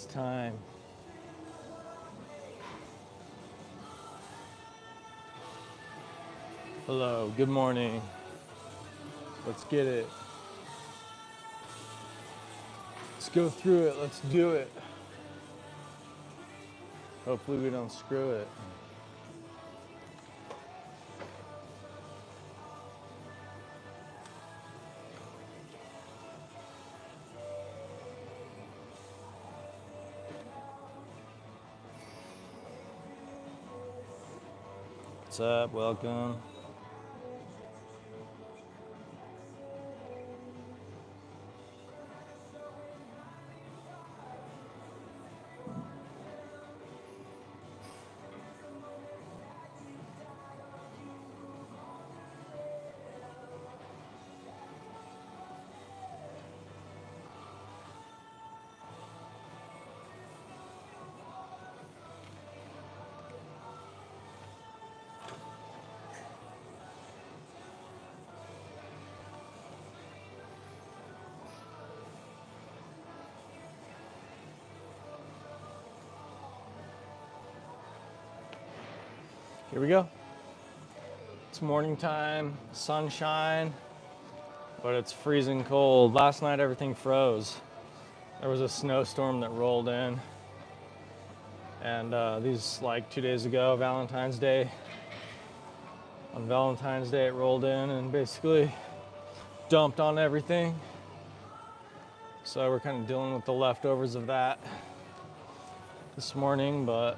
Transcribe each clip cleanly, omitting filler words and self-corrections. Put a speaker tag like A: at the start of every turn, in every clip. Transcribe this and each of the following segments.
A: time. Hello, good morning. Let's get it. Let's go through it. Let's do it. Hopefully we don't screw it. What's up? Welcome. Here we go. It's morning time, sunshine, but it's freezing cold. Last night everything froze. There was a snowstorm that rolled in, and these like 2 days ago, Valentine's Day. On Valentine's Day it rolled in and basically dumped on everything. So we're kind of dealing with the leftovers of that this morning, but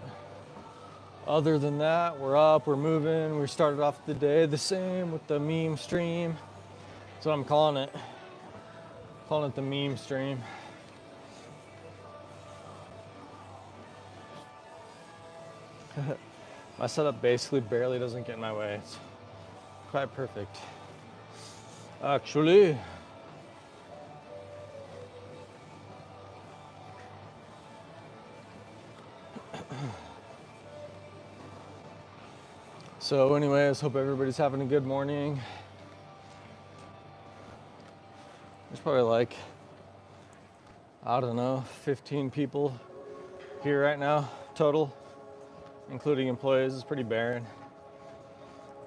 A: other than that, we're up, we're moving. We started off the day the same with the meme stream. That's what I'm calling it. Calling it the meme stream. My setup basically barely doesn't get in my way. It's quite perfect. Actually, so anyways, hope everybody's having a good morning. There's probably like, I don't know, 15 people here right now, total, including employees. It's pretty barren.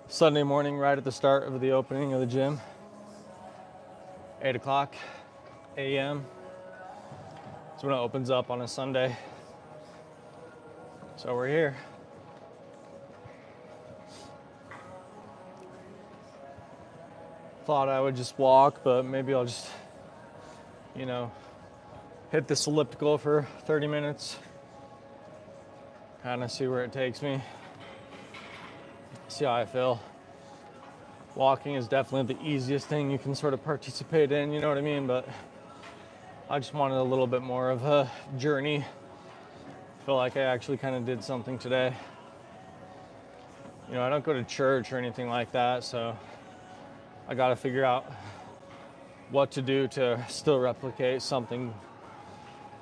A: Sunday morning, right at the start of the opening of the gym, 8 o'clock a.m. That's when it opens up on a Sunday. So we're here. Thought I would just walk, but maybe I'll just, hit this elliptical for 30 minutes. Kind of see where it takes me. See how I feel. Walking is definitely the easiest thing you can sort of participate in, you know what I mean? But I just wanted a little bit more of a journey. Feel like I actually kind of did something today. I don't go to church or anything like that, so I got to figure out what to do to still replicate something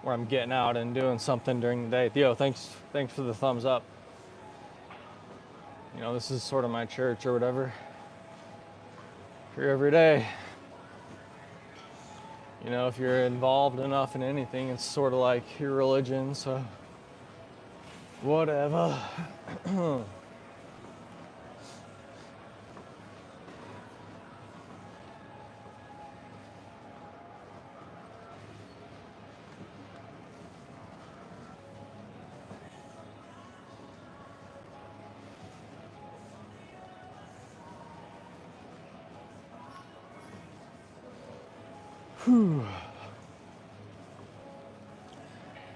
A: where I'm getting out and doing something during the day. Theo, thanks for the thumbs up. This is sort of my church or whatever. Here every day. If you're involved enough in anything, it's sort of like your religion, so whatever. Whew.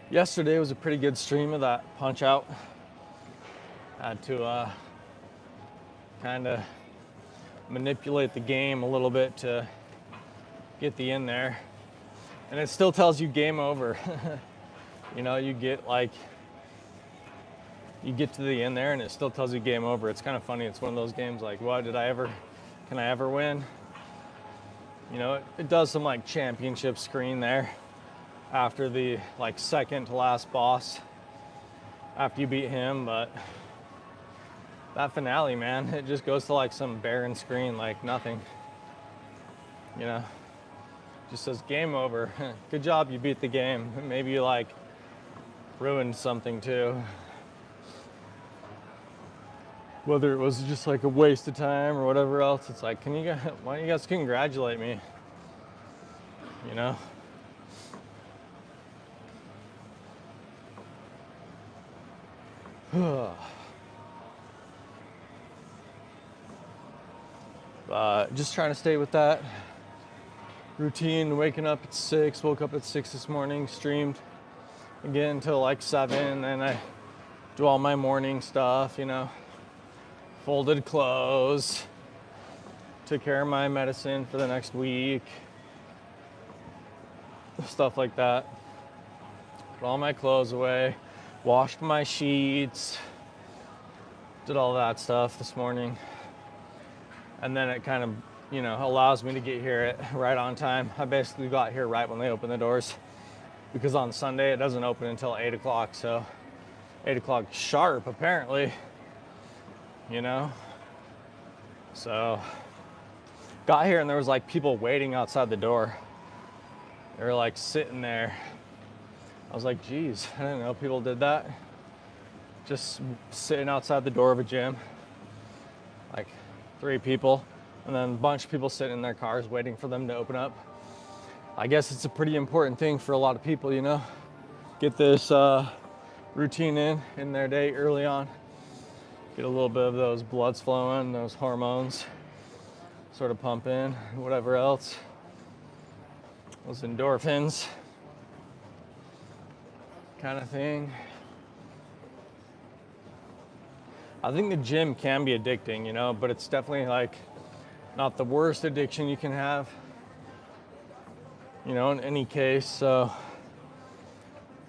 A: Yesterday was a pretty good stream of that punch out. Had to kind of manipulate the game a little bit to get the in there. And it still tells you game over. You get to the end there and it still tells you game over. It's kind of funny. It's one of those games like, what, can I ever win? It does some like championship screen there after the like second to last boss after you beat him, but that finale, man, it just goes to like some barren screen, like nothing. Just says game over. Good job, you beat the game. Maybe like ruined something too. Whether it was just like a waste of time or whatever else, it's like, why don't you guys congratulate me? You know? Just trying to stay with that routine, waking up at 6, woke up at 6 this morning, streamed again until like 7, and I do all my morning stuff, you know, folded clothes, took care of my medicine for the next week, stuff like that. Put all my clothes away, washed my sheets, did all that stuff this morning. And then it kind of, you know, allows me to get here right on time. I basically got here right when they open the doors, because on Sunday it doesn't open until 8 o'clock. So 8 o'clock sharp, apparently, you know? So got here and there was like people waiting outside the door. They were like sitting there. I was like, geez, I didn't know people did that. Just sitting outside the door of a gym, like 3 people, and then a bunch of people sitting in their cars waiting for them to open up. I guess it's a pretty important thing for a lot of people, you know, get this routine in their day early on, get a little bit of those bloods flowing, those hormones sort of pumping, whatever else, those endorphins kind of thing. I think the gym can be addicting, you know, but it's definitely like not the worst addiction you can have, you know, in any case. So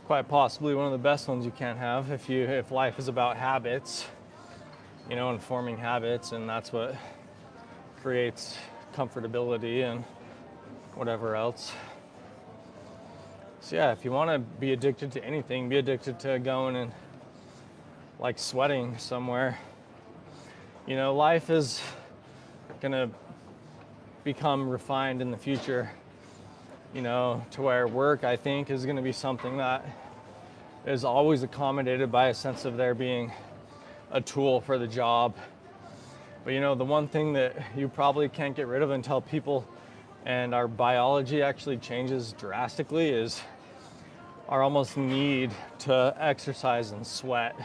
A: quite possibly one of the best ones you can have if life is about habits, you know, and forming habits, and that's what creates comfortability and whatever else. So yeah, if you want to be addicted to anything, be addicted to going and like sweating somewhere. You know, life is gonna become refined in the future, you know, to where work, I think, is gonna be something that is always accommodated by a sense of there being a tool for the job. But you know, the one thing that you probably can't get rid of until people and our biology actually changes drastically is our almost need to exercise and sweat.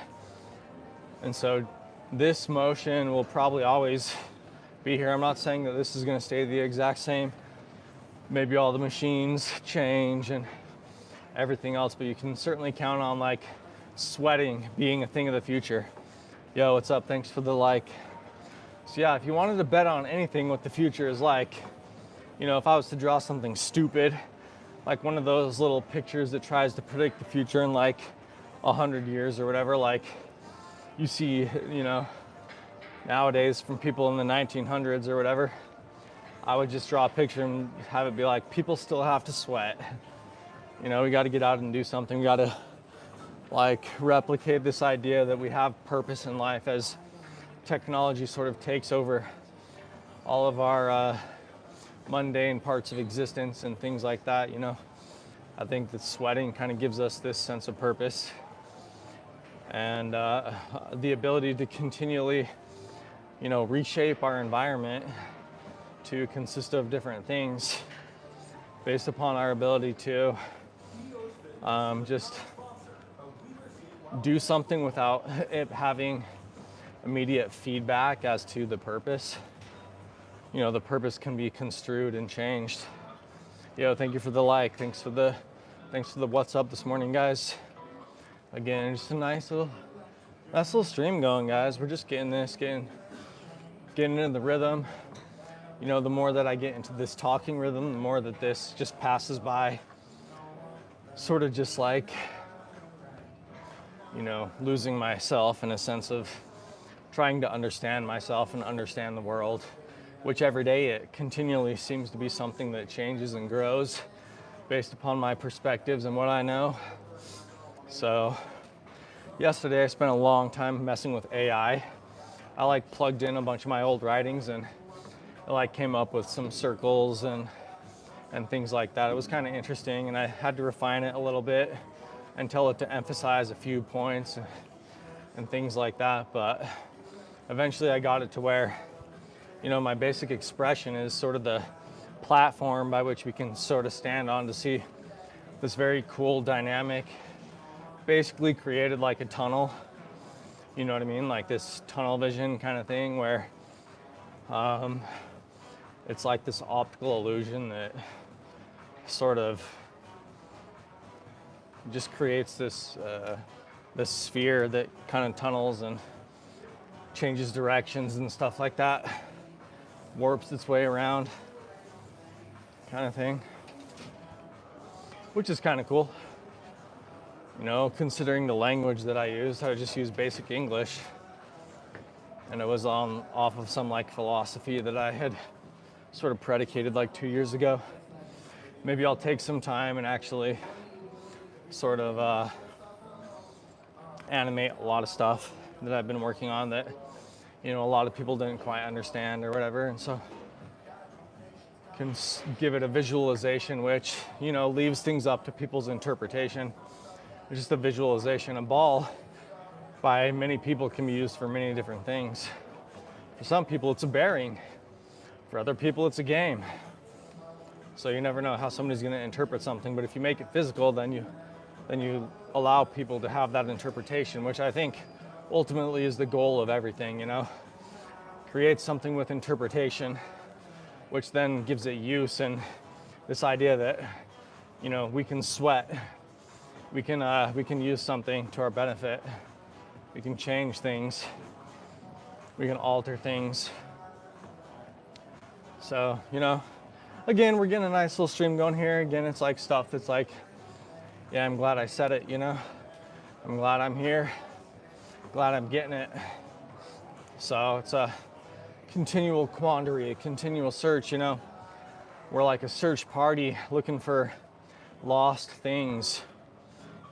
A: And so this motion will probably always be here. I'm not saying that this is going to stay the exact same. Maybe all the machines change and everything else, but you can certainly count on like sweating being a thing of the future. Yo, what's up? Thanks for the like. So yeah, if you wanted to bet on anything what the future is like, you know, if I was to draw something stupid, like one of those little pictures that tries to predict the future in like 100 years or whatever, like you see, you know, nowadays from people in the 1900s or whatever, I would just draw a picture and have it be like, people still have to sweat. You know, we got to get out and do something. We got to like replicate this idea that we have purpose in life as technology sort of takes over all of our mundane parts of existence and things like that, you know. I think that sweating kind of gives us this sense of purpose and the ability to continually, you know, reshape our environment to consist of different things based upon our ability to just do something without it having immediate feedback as to the purpose. You know, the purpose can be construed and changed. Yo, thank you for the like. Thanks for the what's up this morning, guys. Again, just a nice little stream going, guys. We're just getting into the rhythm. You know, the more that I get into this talking rhythm, the more that this just passes by sort of just like, you know, losing myself in a sense of trying to understand myself and understand the world, which every day it continually seems to be something that changes and grows based upon my perspectives and what I know. So yesterday I spent a long time messing with AI. I like plugged in a bunch of my old writings and it like came up with some circles and things like that. It was kind of interesting and I had to refine it a little bit and tell it to emphasize a few points and things like that. But eventually I got it to where, my basic expression is sort of the platform by which we can sort of stand on to see this very cool dynamic, basically created like a tunnel, you know what I mean? Like this tunnel vision kind of thing where it's like this optical illusion that sort of just creates this sphere that kind of tunnels and changes directions and stuff like that, warps its way around kind of thing, which is kind of cool. Considering the language that I used, I just used basic English, and it was off of some like philosophy that I had sort of predicated like 2 years ago. Maybe I'll take some time and actually sort of animate a lot of stuff that I've been working on that, a lot of people didn't quite understand or whatever. And so can give it a visualization, which, leaves things up to people's interpretation. It's just a visualization. A ball by many people can be used for many different things. For some people, it's a bearing. For other people, it's a game. So you never know how somebody's going to interpret something. But if you make it physical, then you allow people to have that interpretation, which I think ultimately is the goal of everything, Create something with interpretation, which then gives it use, and this idea that, we can sweat, we can use something to our benefit, we can change things, we can alter things. So, again, we're getting a nice little stream going here. Again, it's like stuff that's like, yeah, I'm glad I said it, I'm glad I'm here, glad I'm getting it. So it's a continual quandary, a continual search, We're like a search party looking for lost things.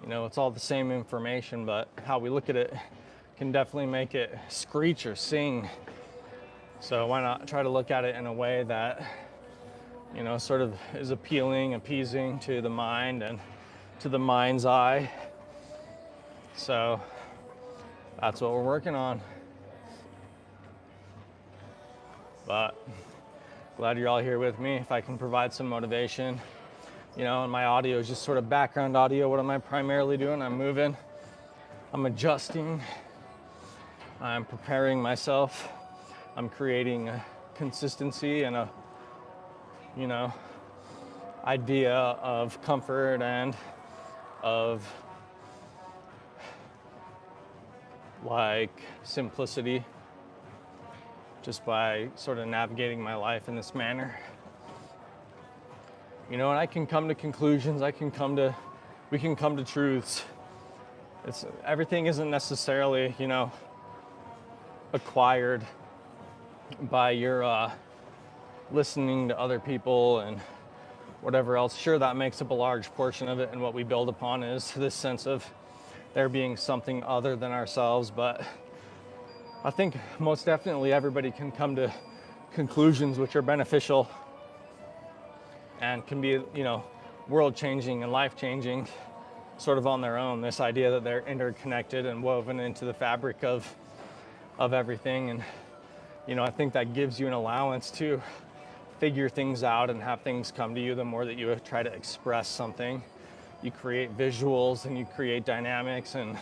A: It's all the same information, but how we look at it can definitely make it screech or sing. So why not try to look at it in a way that, sort of is appeasing to the mind and to the mind's eye. So that's what we're working on. But glad you're all here with me. If I can provide some motivation, and my audio is just sort of background audio. What am I primarily doing? I'm moving, I'm adjusting, I'm preparing myself, I'm creating a consistency and a, idea of comfort and of like simplicity, just by sort of navigating my life in this manner. And I can come to conclusions, we can come to truths. Everything isn't necessarily, acquired by your listening to other people and whatever else. Sure, that makes up a large portion of it, and what we build upon is this sense of there being something other than ourselves. But I think most definitely everybody can come to conclusions which are beneficial and can be, world changing and life changing sort of on their own. This idea that they're interconnected and woven into the fabric of everything. And, I think that gives you an allowance to figure things out and have things come to you. The more that you try to express something, you create visuals and you create dynamics and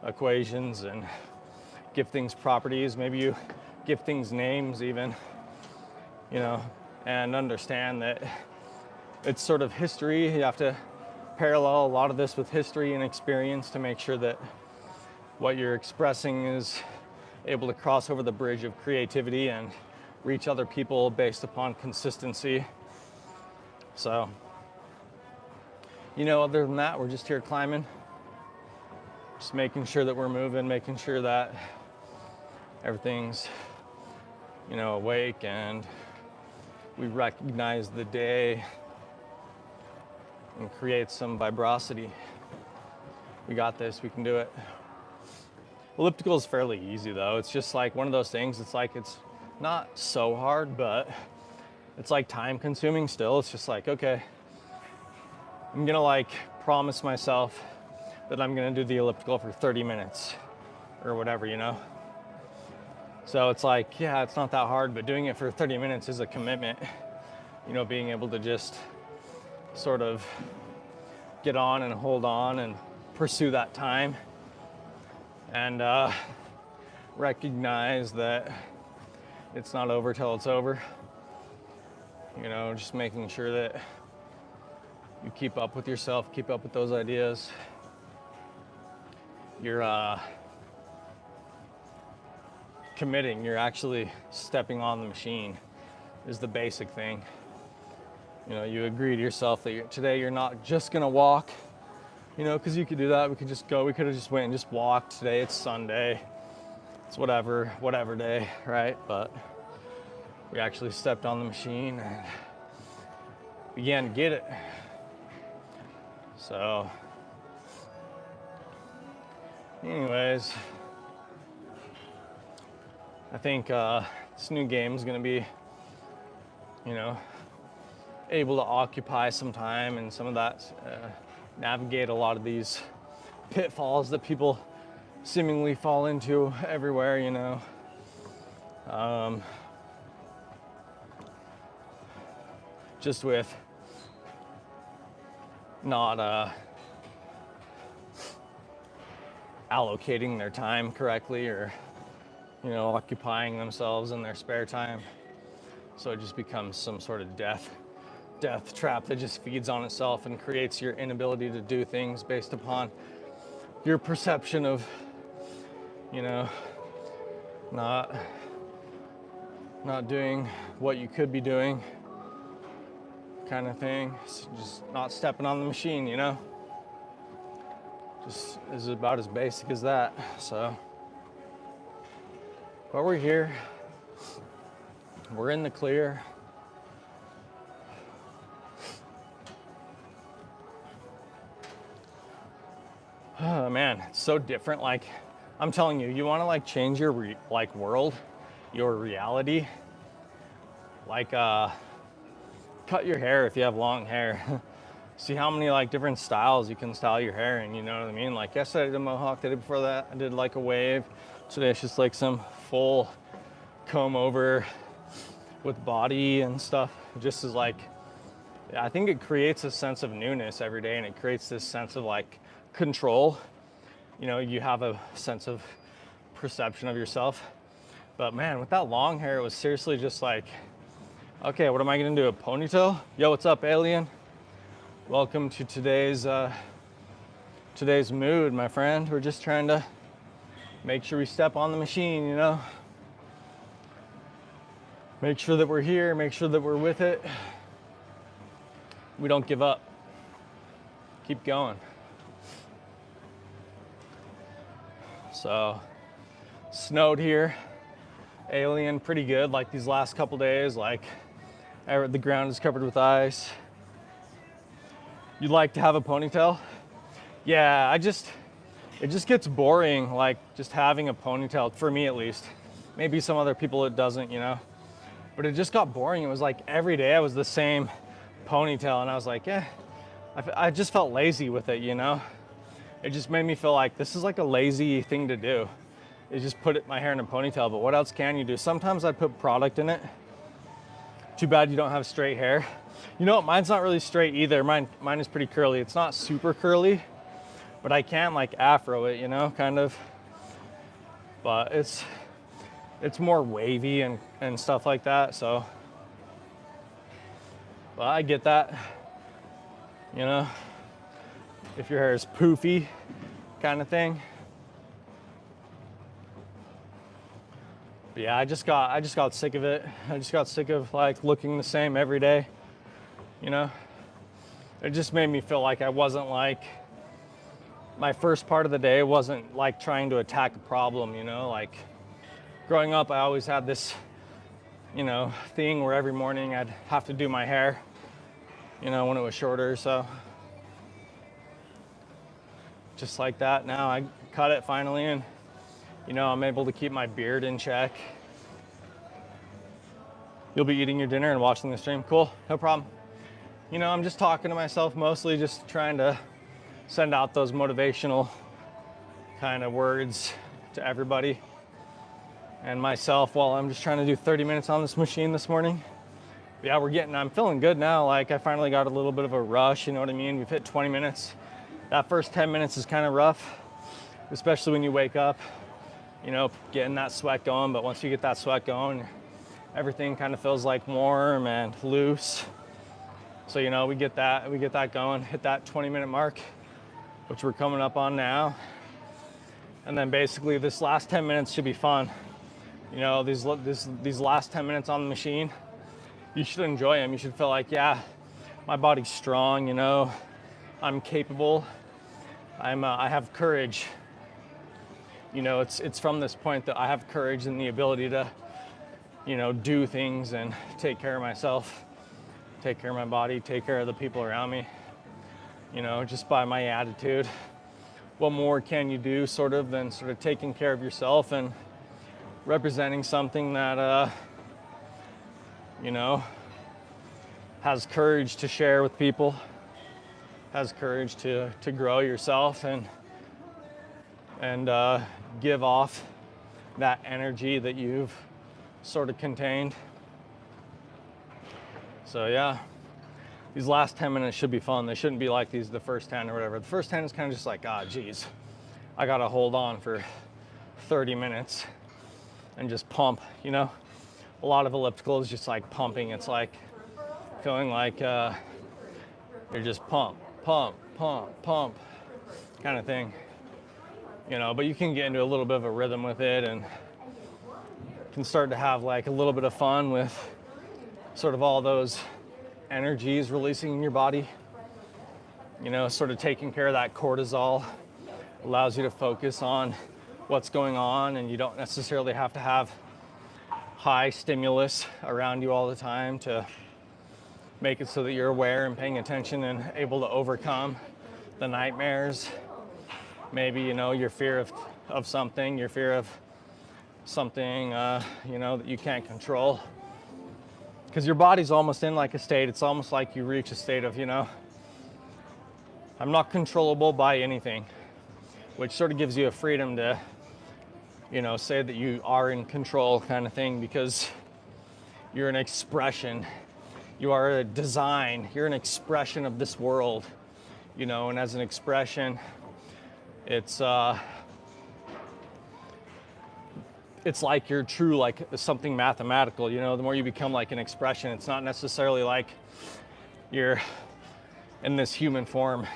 A: equations and give things properties. Maybe you give things names even, and understand that it's sort of history. You have to parallel a lot of this with history and experience to make sure that what you're expressing is able to cross over the bridge of creativity and reach other people based upon consistency. So, other than that, we're just here climbing, just making sure that we're moving, making sure that everything's, awake and we recognize the day and create some vibrosity. We got this, we can do it. Elliptical is fairly easy though. It's just like one of those things, it's not so hard, but it's like time consuming still. It's just like, okay, I'm gonna promise myself that I'm gonna do the elliptical for 30 minutes or whatever, you know? So it's like, yeah, it's not that hard, but doing it for 30 minutes is a commitment. You know, being able to just sort of get on and hold on and pursue that time and recognize that it's not over till it's over. You know, just making sure that you keep up with yourself, keep up with those ideas. You're committing, you're actually stepping on the machine is the basic thing. You know, you agree to yourself that today you're not just gonna walk, you know, because you could do that. We could just go, we could have just went and just walked. Today it's Sunday, it's whatever day, right? But we actually stepped on the machine and began to get it. So, anyways, I think this new game is gonna be, you know, able to occupy some time and some of that, navigate a lot of these pitfalls that people seemingly fall into everywhere, you know. Just with not allocating their time correctly, or, you know, occupying themselves in their spare time. So it just becomes some sort of death trap that just feeds on itself and creates your inability to do things based upon your perception of, you know, not doing what you could be doing, kind of thing. It's just not stepping on the machine, you know. Just is about as basic as that. So, but we're here. We're in the clear. Oh man, it's so different. Like, I'm telling you, you want to like change your world, your reality. Like, cut your hair if you have long hair. See how many like different styles you can style your hair in. You know what I mean? Like yesterday I did a mohawk. The day before that I did like a wave. Today it's just like some full comb over with body and stuff. It just is like, I think it creates a sense of newness every day, and it creates this sense of like control. You know, you have a sense of perception of yourself. But man, with that long hair, it was seriously just like, okay, what am I gonna do? A ponytail? Yo, what's up, alien? Welcome to today's mood, my friend. We're just trying to make sure we step on the machine, you know? Make sure that we're here, make sure that we're with it. We don't give up. Keep going. So, snowed here. Alien, pretty good. Like these last couple days, like the ground is covered with ice. You'd like to have a ponytail? Yeah, it just gets boring, like just having a ponytail, for me at least. Maybe some other people it doesn't, you know? But it just got boring. It was like every day I was the same ponytail, and I was like, I just felt lazy with it, you know? It just made me feel like this is like a lazy thing to do. Is just put my hair in a ponytail, but what else can you do? Sometimes I put product in it. Too bad you don't have straight hair. You know what, mine's not really straight either. Mine is pretty curly. It's not super curly, but I can like afro it, you know, kind of. But it's more wavy and stuff like that, so. But I get that, you know, if your hair is poofy kind of thing. But yeah, I just got sick of it. I just got sick of like looking the same every day, you know? It just made me feel like I wasn't like, my first part of the day wasn't like trying to attack a problem, you know? Like growing up, I always had this, you know, thing where every morning I'd have to do my hair, you know, when it was shorter, so. Just like that, now I cut it finally, and you know, I'm able to keep my beard in check. You'll be eating your dinner and watching the stream. Cool, no problem. You know, I'm just talking to myself mostly, just trying to send out those motivational kind of words to everybody and myself while I'm just trying to do 30 minutes on this machine this morning. Yeah, I'm feeling good now. Like I finally got a little bit of a rush, you know what I mean? We've hit 20 minutes. That first 10 minutes is kind of rough, especially when you wake up, you know, getting that sweat going. But once you get that sweat going, everything kind of feels like warm and loose. So, you know, we get that going, hit that 20-minute mark, which we're coming up on now. And then basically this last 10 minutes should be fun. You know, these last 10 minutes on the machine, you should enjoy them. You should feel like, yeah, my body's strong, you know, I'm capable, I have courage. You know, it's from this point that I have courage and the ability to, you know, do things and take care of myself, take care of my body, take care of the people around me, you know, just by my attitude. What more can you do than taking care of yourself and representing something that, you know, has courage to share with people, has courage to grow yourself and give off that energy that you've sort of contained. So yeah, these last 10 minutes should be fun. They shouldn't be like the first 10 or whatever. The first 10 is kind of just like, geez, I gotta hold on for 30 minutes and just pump, you know? A lot of elliptical is just like pumping. It's like feeling like you're just pump kind of thing, you know, but you can get into a little bit of a rhythm with it and can start to have like a little bit of fun with sort of all those energies releasing in your body, you know, sort of taking care of that cortisol allows you to focus on what's going on, and you don't necessarily have to have high stimulus around you all the time to make it so that you're aware and paying attention and able to overcome the nightmares. Maybe, you know, your fear of something, your fear of something, you know, that you can't control. Because your body's almost in like a state, it's almost like you reach a state of, you know, I'm not controllable by anything, which sort of gives you a freedom to, you know, say that you are in control kind of thing, because you're an expression, you are a design, you're an expression of this world, you know, and as an expression, it's like you're true, like something mathematical, you know, the more you become like an expression, it's not necessarily like you're in this human form,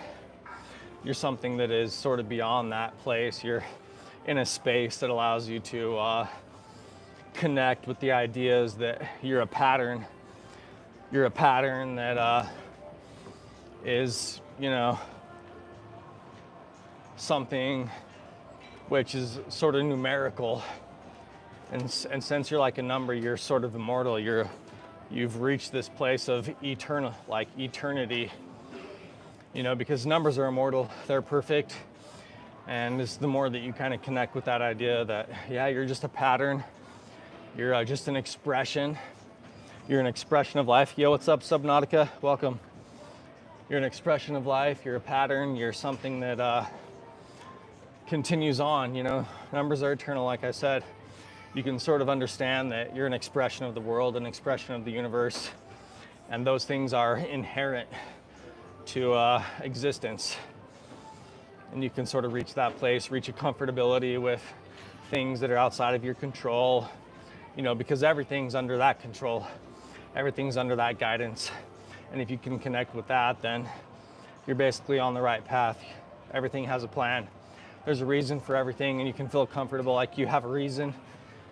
A: you're something that is sort of beyond that place, you're in a space that allows you to connect with the ideas that you're a pattern that is, you know, something which is sort of numerical, and since you're like a number, you're sort of immortal, you've reached this place of eternity, you know, because numbers are immortal, they're perfect. And it's the more that you kind of connect with that idea that, yeah, you're just a pattern, you're just an expression, you're an expression of life. Yo, what's up, Subnautica? Welcome. You're an expression of life, you're a pattern, you're something that continues on, you know. Numbers are eternal, like I said. You can sort of understand that you're an expression of the world, an expression of the universe, and those things are inherent to existence. And you can sort of reach that place, reach a comfortability with things that are outside of your control, you know, because everything's under that control, everything's under that guidance. And if you can connect with that, then you're basically on the right path. Everything has a plan. There's a reason for everything, and you can feel comfortable like you have a reason,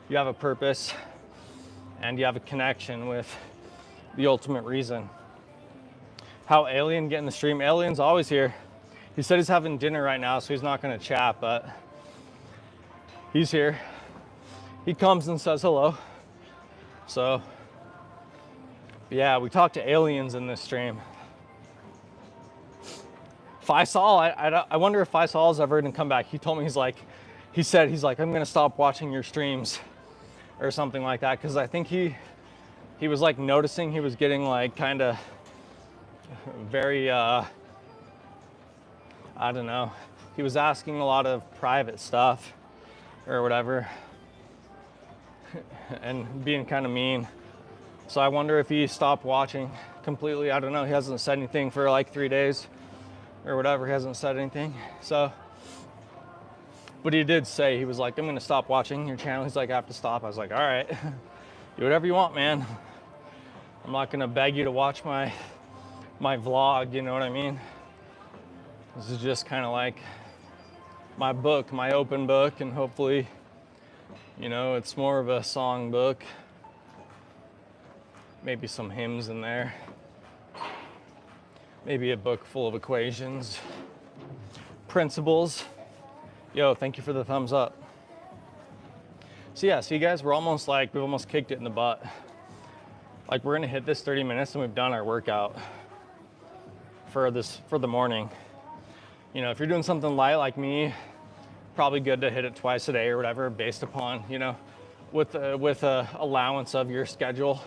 A: you have a purpose, and you have a connection with the ultimate reason. How Alien get in the stream? Alien's always here. He said he's having dinner right now, so he's not gonna chat, but he's here. He comes and says hello. So, yeah, we talked to aliens in this stream. Faisal, I wonder if Faisal's ever gonna come back. He told me, he's like, I'm gonna stop watching your streams or something like that, because I think he was like noticing he was getting like kind of very I don't know. He was asking a lot of private stuff or whatever and being kind of mean. So I wonder if he stopped watching completely. I don't know. He hasn't said anything for like 3 days or whatever. He hasn't said anything. So, but he did say, he was like, I'm going to stop watching your channel. He's like, I have to stop. I was like, all right, do whatever you want, man. I'm not going to beg you to watch my vlog. You know what I mean? This is just kind of like my book, my open book, and hopefully, you know, it's more of a song book. Maybe some hymns in there. Maybe a book full of equations, principles. Yo, thank you for the thumbs up. So yeah, see guys, we've almost kicked it in the butt. Like we're gonna hit this 30 minutes and we've done our workout for the morning. You know, if you're doing something light like me, probably good to hit it twice a day or whatever, based upon, you know, with a allowance of your schedule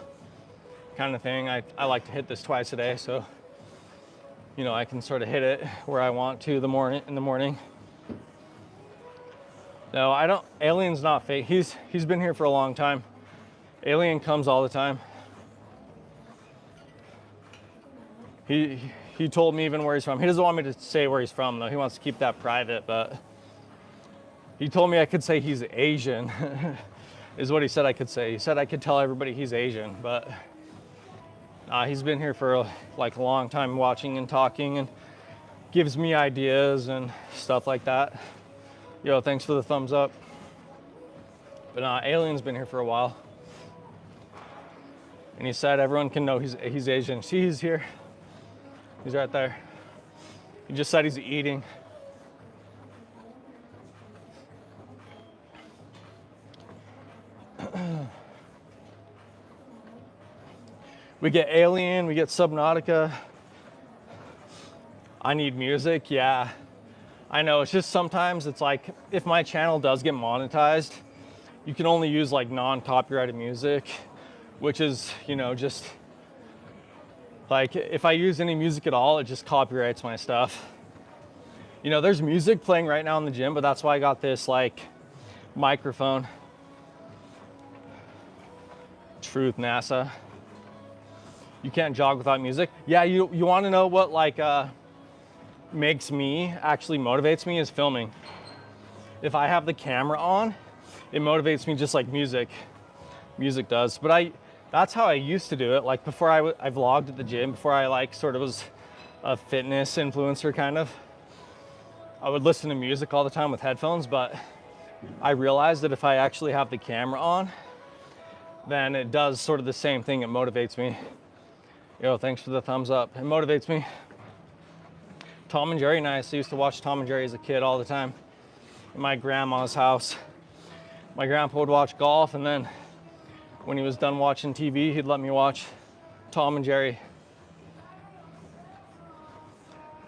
A: kind of thing. I like to hit this twice a day, so you know I can sort of hit it where I want to in the morning. No, I don't. Alien's not fake. He's been here for a long time. Alien comes all the time. He told me even where he's from. He doesn't want me to say where he's from though. He wants to keep that private, but he told me I could say he's Asian, is what he said I could say. He said I could tell everybody he's Asian, but he's been here for like a long time watching and talking and gives me ideas and stuff like that. Yo, thanks for the thumbs up. But Alien's been here for a while. And he said everyone can know he's Asian. See, he's here. He's right there. He just said he's eating. We get Alien, we get Subnautica. I need music, yeah. I know, it's just sometimes it's like, if my channel does get monetized, you can only use like non-copyrighted music, which is, you know, just like, if I use any music at all, it just copyrights my stuff. You know, there's music playing right now in the gym, but that's why I got this like microphone. Truth, NASA. You can't jog without music. Yeah, you want to know what like makes me, actually motivates me, is filming. If I have the camera on, it motivates me just like music does. But that's how I used to do it. Like before I vlogged at the gym, before I like sort of was a fitness influencer kind of, I would listen to music all the time with headphones, but I realized that if I actually have the camera on, then it does sort of the same thing. It motivates me. Yo, thanks for the thumbs up. It motivates me. Tom and Jerry, nice. I used to watch Tom and Jerry as a kid all the time in my grandma's house. My grandpa would watch golf, and then when he was done watching TV, he'd let me watch Tom and Jerry.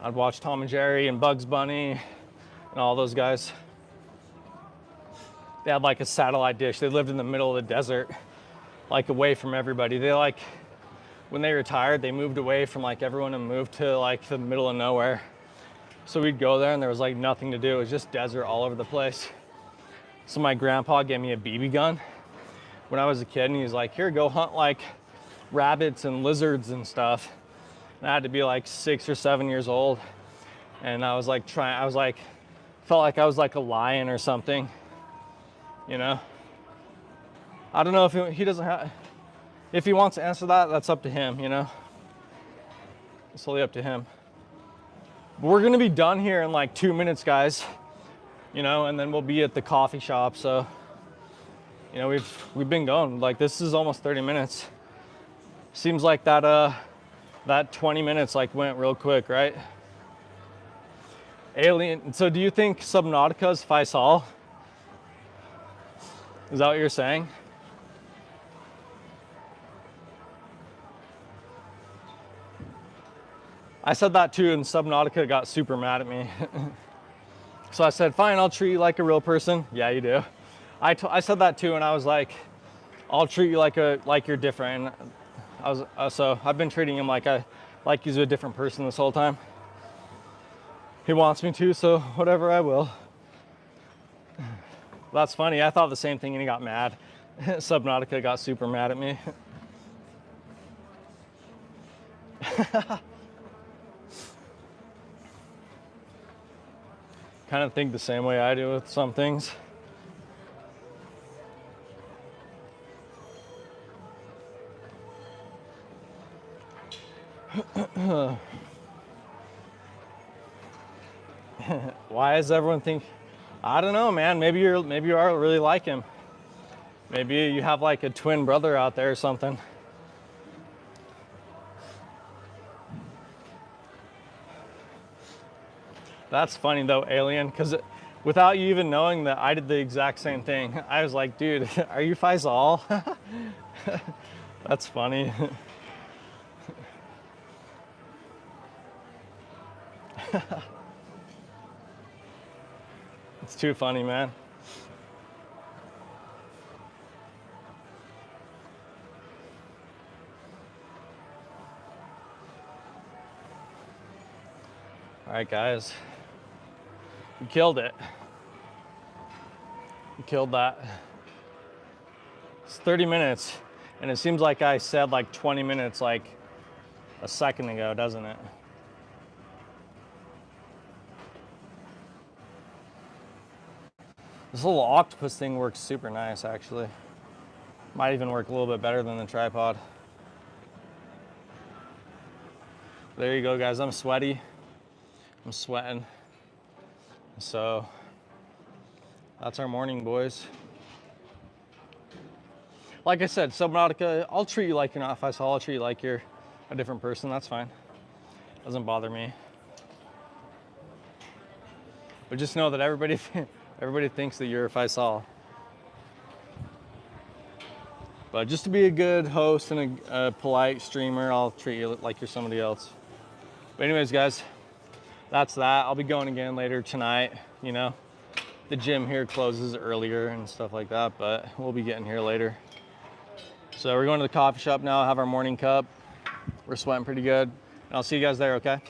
A: I'd watch Tom and Jerry and Bugs Bunny and all those guys. They had like a satellite dish. They lived in the middle of the desert, like away from everybody. They like, when they retired, they moved away from like everyone and moved to like the middle of nowhere. So we'd go there and there was like nothing to do. It was just desert all over the place. So my grandpa gave me a BB gun when I was a kid, and he was like, here, go hunt like rabbits and lizards and stuff. And I had to be like 6 or 7 years old. And I was like felt like I was like a lion or something, you know? I don't know if he doesn't have, if he wants to answer that, that's up to him, you know? It's totally up to him. But we're gonna be done here in like 2 minutes, guys, you know, and then we'll be at the coffee shop. So, you know, we've been going, like this is almost 30 minutes. Seems like that 20 minutes like went real quick, right? Alien, so do you think Subnautica is Faisal? Is that what you're saying? I said that too, and Subnautica got super mad at me. So I said, fine, I'll treat you like a real person. Yeah, you do. I said that too, and I was like, I'll treat you like you're different. And so I've been treating him like he's a different person this whole time. he wants me to, so whatever, I will. That's funny. I thought the same thing and he got mad. Subnautica got super mad at me. Kind of think the same way I do with some things. Why does everyone think? I don't know, man. Maybe you are really like him. Maybe you have like a twin brother out there or something. That's funny though, Alien, because without you even knowing that I did the exact same thing. I was like, dude, are you Faisal? That's funny. It's too funny, man. All right, guys. You killed it. You killed that. It's 30 minutes, and it seems like I said like 20 minutes like a second ago, doesn't it? This little octopus thing works super nice, actually. Might even work a little bit better than the tripod. There you go, guys. I'm sweaty. I'm sweating. So that's our morning, boys. Like I said, Subnautica, I'll treat you like you're not Faisal. I'll treat you like you're a different person. That's fine. Doesn't bother me. But just know that everybody thinks that you're a Faisal. But just to be a good host and a polite streamer, I'll treat you like you're somebody else. But anyways, guys, that's that. I'll be going again later tonight. You know, the gym here closes earlier and stuff like that, but we'll be getting here later. So we're going to the coffee shop now, have our morning cup. We're sweating pretty good. And I'll see you guys there, okay?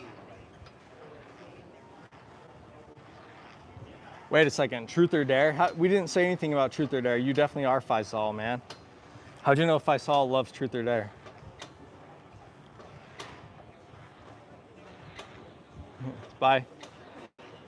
A: Wait a second, truth or dare? We didn't say anything about truth or dare. You definitely are Faisal, man. How'd you know Faisal loves truth or dare? Bye.